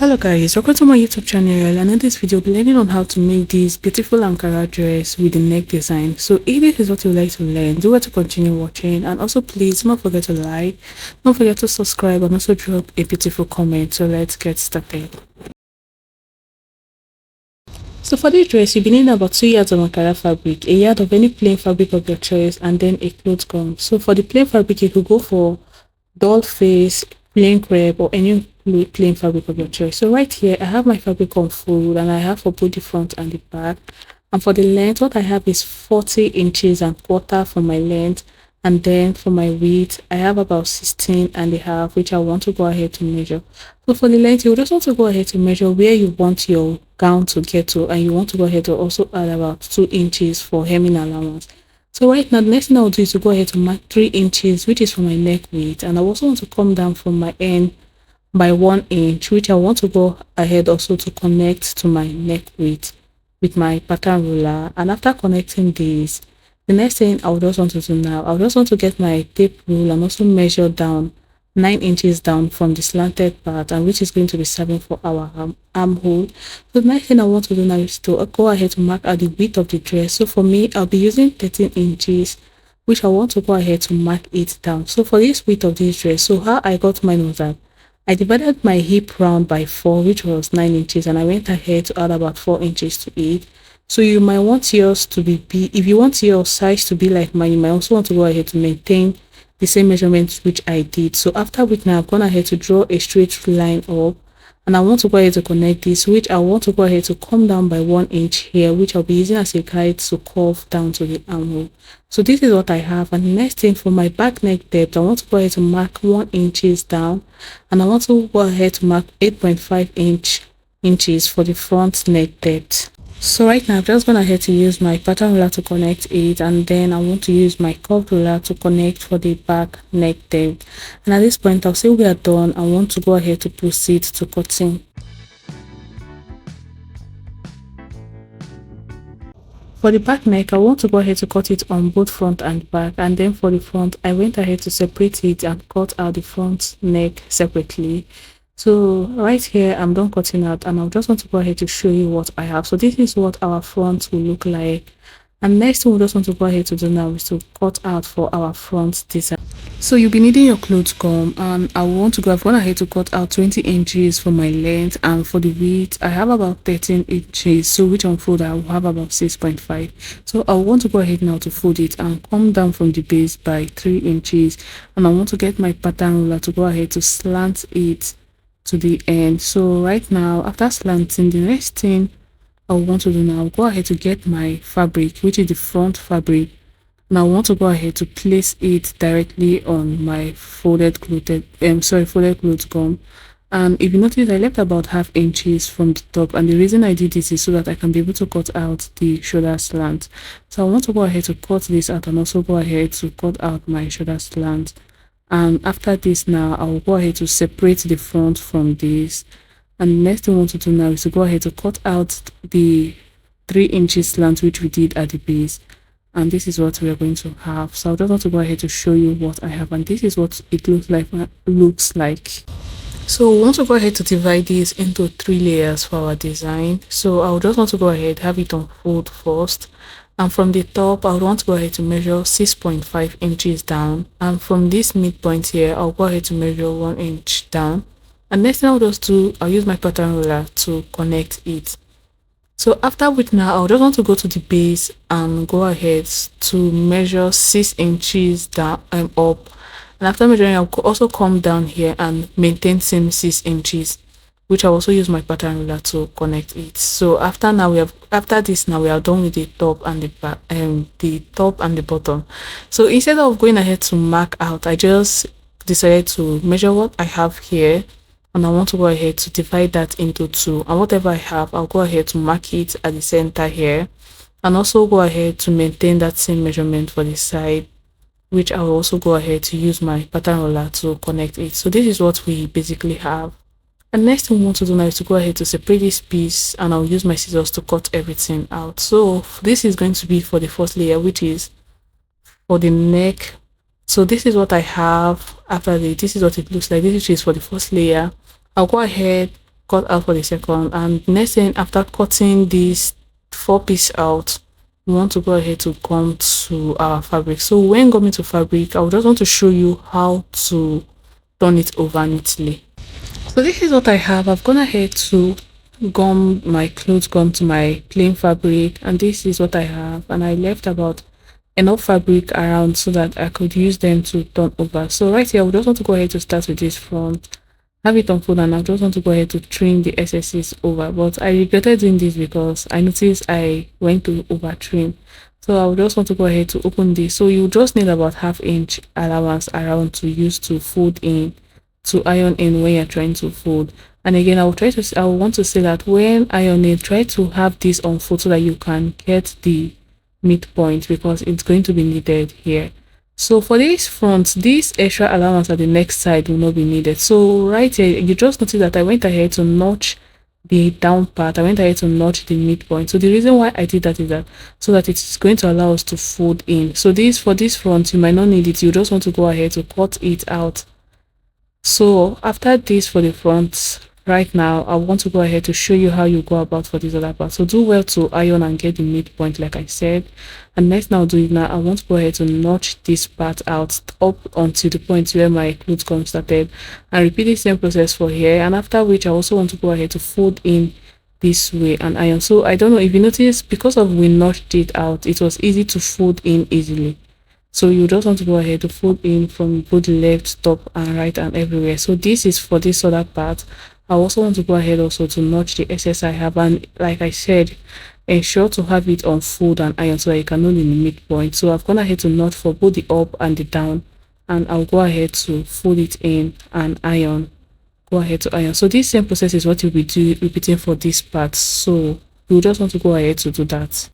Hello guys, welcome to my YouTube channel, and in this video we'll be learning on how to make this beautiful Ankara dress with the neck design. So if this is what you would like to learn, do want to continue watching, and also please don't forget to like, don't forget to subscribe, and also drop a beautiful comment. So let's get started. So for this dress, you'll be needing about 2 yards of Ankara fabric, a yard of any plain fabric of your choice, and then a cloth gum. So for the plain fabric, you could go for doll face, plain crepe, or any plain fabric of your choice. So right here I have my fabric on fold, and I have for both the front and the back. And for the length, what I have is 40 inches and quarter for my length, and then for my width I have about 16 and a half, which I want to go ahead to measure. So for the length, you just want to go ahead to measure where you want your gown to get to, and you want to go ahead to also add about 2 inches for hemming allowance. So right now, the next thing I'll do is to go ahead to mark 3 inches, which is for my neck width, and I also want to come down from my end by 1 inch, which I want to go ahead also to connect to my neck width with my pattern ruler. And after connecting this, the next thing I would just want to do now, I just want to get my tape rule and also measure down 9 inches down from the slanted part, and which is going to be serving for our armhole. So the next thing I want to do now is to go ahead to mark out the width of the dress. So for me, I'll be using 13 inches, which I want to go ahead to mark it down. So for this width of this dress, so how I got mine was that I divided my hip round by 4, which was 9 inches, and I went ahead to add about 4 inches to it. So you might want yours to be if you want your size to be like mine, you might also want to go ahead to maintain the same measurements which I did. So after which, now I've gone ahead to draw a straight line up, and I want to go ahead to connect this, which I want to go ahead to come down by 1 inch here, which I'll be using as a guide to curve down to the armhole. So this is what I have. And the next thing, for my back neck depth, I want to go ahead to mark 1 inches down, and I want to go ahead to mark 8.5 inches for the front neck depth. So right now I've just gone ahead to use my pattern ruler to connect it, and then I want to use my curved ruler to connect for the back neck depth. And at this point, I'll say we are done. I want to go ahead to proceed to cutting. For the back neck, I want to go ahead to cut it on both front and back, and then for the front, I went ahead to separate it and cut out the front neck separately. So right here I'm done cutting out, and I just want to go ahead to show you what I have. So this is what our front will look like, and next thing we just want to go ahead to do now is to cut out for our front design. So you'll be needing your clothes gum, and I've gone ahead to cut out 20 inches for my length, and for the width I have about 13 inches, so which on fold I will have about 6.5. So I want to go ahead now to fold it and come down from the base by 3 inches, and I want to get my pattern ruler to go ahead to slant it to the end. So right now, after slanting, the next thing I want to do now, I'll go ahead to get my fabric, which is the front fabric, and I want to go ahead to place it directly on my folded cloth gum. And if you notice, I left about ½ inches from the top, and the reason I did this is so that I can be able to cut out the shoulder slant. So I want to go ahead to cut this out, and also go ahead to cut out my shoulder slant. And after this, now I will go ahead to separate the front from this, and the next thing I want to do now is to go ahead to cut out the 3 inches slant which we did at the base, and this is what we are going to have. So I just want to go ahead to show you what I have, and this is what it looks like. So we want to go ahead to divide this into 3 layers for our design. So I would just want to go ahead, have it unfold first, and from the top I would want to go ahead to measure 6.5 inches down, and from this midpoint here I'll go ahead to measure 1 inch down. And next thing I'll just do, I'll use my pattern ruler to connect it. So after which, now I'll just want to go to the base and go ahead to measure 6 inches down up, and after measuring I'll also come down here and maintain same 6 inches, which I'll also use my pattern ruler to connect it. So after this we are done with the top and the back, the top and the bottom. So instead of going ahead to mark out, I just decided to measure what I have here, and I want to go ahead to divide that into 2, and whatever I have, I'll go ahead to mark it at the center here, and also go ahead to maintain that same measurement for the side, which I will also go ahead to use my pattern ruler to connect it. So this is what we basically have. And next thing we want to do now is to go ahead to separate this piece, and I'll use my scissors to cut everything out. So this is going to be for the first layer, which is for the neck. So this is what I have after this is what it looks like. This is for the first layer. I'll go ahead, cut out for the second. And next thing, after cutting this 4 piece out, we want to go ahead to come to our fabric. So when coming to fabric, I would just want to show you how to turn it over neatly. So this is what I have. I've gone ahead to gum my clothes gum to my plain fabric, and this is what I have, and I left about enough fabric around so that I could use them to turn over. So right here, I would just want to go ahead to start with this front, have it unfold, and I just want to go ahead to trim the excesses over. But I regretted doing this because I noticed I went to over trim. So I would just want to go ahead to open this. So you just need about ½ inch allowance around to use to fold in, to iron in when you're trying to fold. And again, I will want to say that when ironing, try to have this on fold so that you can get the midpoint, because it's going to be needed here. So for this front, this extra allowance at the next side will not be needed. So right here, you just notice that I went ahead to notch the down part. I went ahead to notch the midpoint. So the reason why I did that is that so that it's going to allow us to fold in. So this, for this front, you might not need it. You just want to go ahead to cut it out. So after this, for the front, right now I want to go ahead to show you how you go about for this other part. So do well to iron and get the midpoint like I said. And next, now do it now, I want to go ahead to notch this part out up until the point where my clothes come started, and repeat the same process for here. And after which, I also want to go ahead to fold in this way and iron. So I don't know if you notice, because of we notched it out, it was easy to fold in easily. So you just want to go ahead to fold in from both left, top and right and everywhere. So this is for this other part. I also want to go ahead also to notch the excess I have, and like I said, ensure to have it on fold and iron so that you can know the midpoint. So I've gone ahead to notch for both the up and the down, and I'll go ahead to fold it in and iron. Go ahead to iron. So this same process is what you'll be repeating for this part. So you just want to go ahead to do that.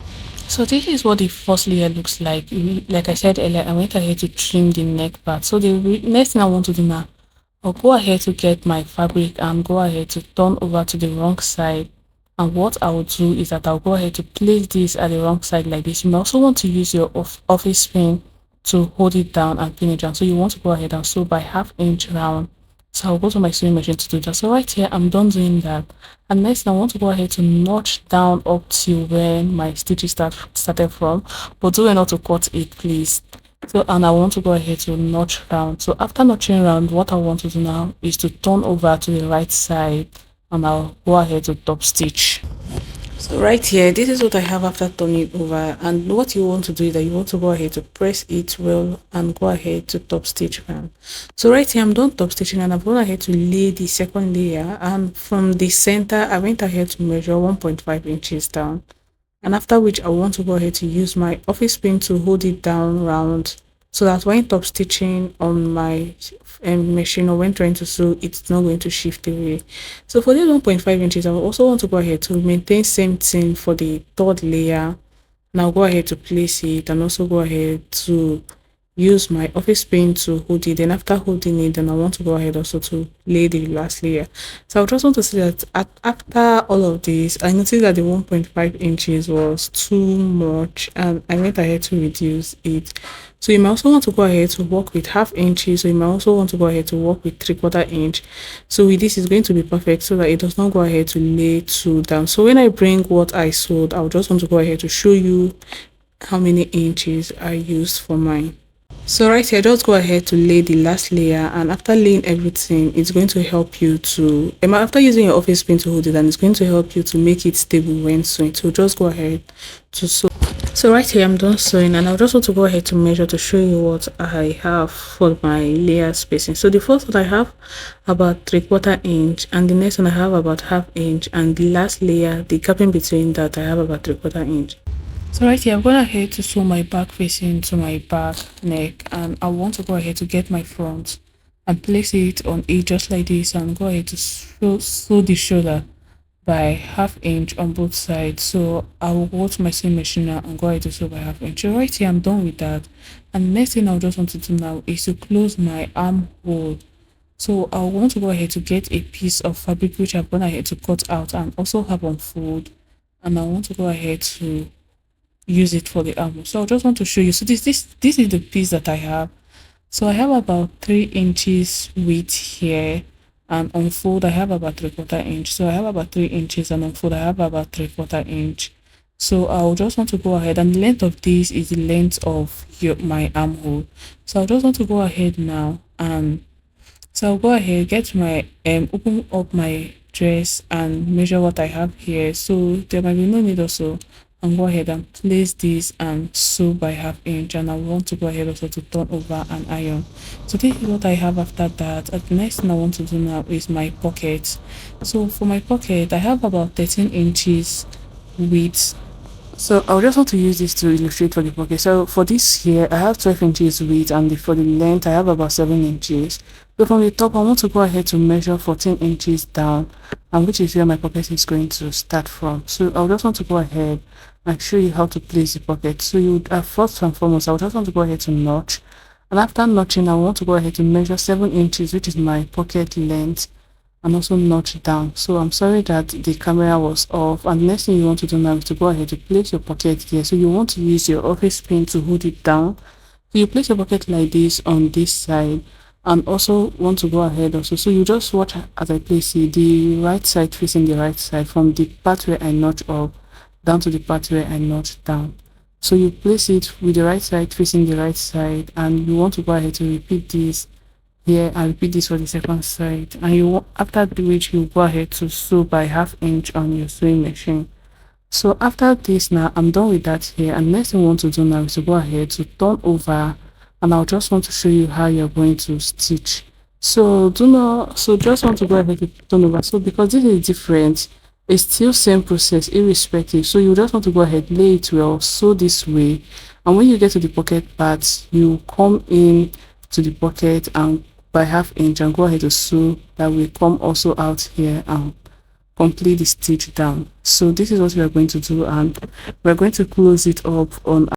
So this is what the first layer looks like. Like I said earlier, I went ahead to trim the neck part. So the next thing I want to do now, I'll go ahead to get my fabric and go ahead to turn over to the wrong side. And what I will do is that I'll go ahead to place this at the wrong side like this. You may also want to use your office pin to hold it down and pin it down. So you want to go ahead and sew by ½ inch round. So I'll go to my sewing machine to do that. So right here, I'm done doing that. And next, I want to go ahead to notch down up to where my stitches started from, but do not to cut it, please. So, and I want to go ahead to notch round. So after notching round, what I want to do now is to turn over to the right side, and I'll go ahead to top stitch. So right here, this is what I have after turning over, and what you want to do is that you want to go ahead to press it well and go ahead to top stitch round. So right here, I'm done top stitching, and I've gone ahead to lay the second layer, and from the center I went ahead to measure 1.5 inches down, and after which I want to go ahead to use my office pin to hold it down round, so that when top stitching on my machine or when trying to sew, it's not going to shift away. So for this 1.5 inches, I will also want to go ahead to maintain same thing for the third layer. Now go ahead to place it, and also go ahead to use my office pin to hold it. Then after holding it, then I want to go ahead also to lay the last layer. So I just want to say that after all of this, I noticed that the 1.5 inches was too much, and I went ahead to reduce it. So you might also want to go ahead to work with ½ inches. So you might also want to go ahead to work with 3/4 inch. So with this, is going to be perfect so that it does not go ahead to lay too down. So when I bring what I sewed, I'll just want to go ahead to show you how many inches I used for mine. So right here, just go ahead to lay the last layer, and after laying everything, it's going to help you to, after using your office pin to hold it, and it's going to help you to make it stable when sewing. So just go ahead to sew. So right here, I'm done sewing, and I'll just want to go ahead to measure to show you what I have for my layer spacing. So the first one I have about 3/4 inch, and the next one I have about ½ inch, and the last layer, the gap in between that, I have about 3/4 inch. So right here, I'm going ahead to sew my back facing to my back neck, and I want to go ahead to get my front and place it on it just like this, and go ahead to sew the shoulder by ½ inch on both sides. So I will go to my sewing machine now and go ahead to sew by ½ inch. So right here, I'm done with that, and the next thing I just want to do now is to close my armhole. So I want to go ahead to get a piece of fabric which I've gone ahead to cut out and also have on fold, and I want to go ahead to use it for the armhole. So I just want to show you. So this is the piece that I have. So I have about 3 inches width here, and unfold I have about 3/4 inch. So I have about 3 inches, and unfold I have about 3/4 inch. So I'll just want to go ahead, and the length of this is the length of my armhole. So I'll just want to go ahead now, and so I'll go ahead, get my open up my dress and measure what I have here. So there might be no need also, and go ahead and place this and sew by 1/2 inch, and I want to go ahead also to turn over and iron. So this is what I have after that. And the next thing I want to do now is my pocket. So for my pocket, I have about 13 inches width. So I'll just want to use this to illustrate for the pocket. So for this here, I have 12 inches width, and for the length, I have about 7 inches. So from the top, I want to go ahead to measure 14 inches down, and which is where my pocket is going to start from. So I'll just want to go ahead and show you how to place the pocket. So you would, first and foremost, I'll just want to go ahead to notch. And after notching, I want to go ahead to measure 7 inches, which is my pocket length, and also notch down. So I'm sorry that the camera was off, and the next thing you want to do now is to go ahead to place your pocket here. So you want to use your office pin to hold it down. So you place your pocket like this on this side, and also want to go ahead also, so you just watch as I place it, the right side facing the right side, from the part where I notch up down to the part where I notch down. So you place it with the right side facing the right side, and you want to go ahead to repeat this here and repeat this for the second side, and after which you go ahead to sew by 1/2 inch on your sewing machine. So after this, now I'm done with that here, and next thing I want to do now is to go ahead to turn over, and I'll just want to show you how you're going to stitch. So just want to go ahead to turn over. So because this is different, it's still same process irrespective. So you just want to go ahead, lay it well, sew this way, and when you get to the pocket part, you come in to the pocket and by 1/2 inch and go ahead to sew that will come also out here and complete the stitch down. So this is what we are going to do, and we're going to close it up on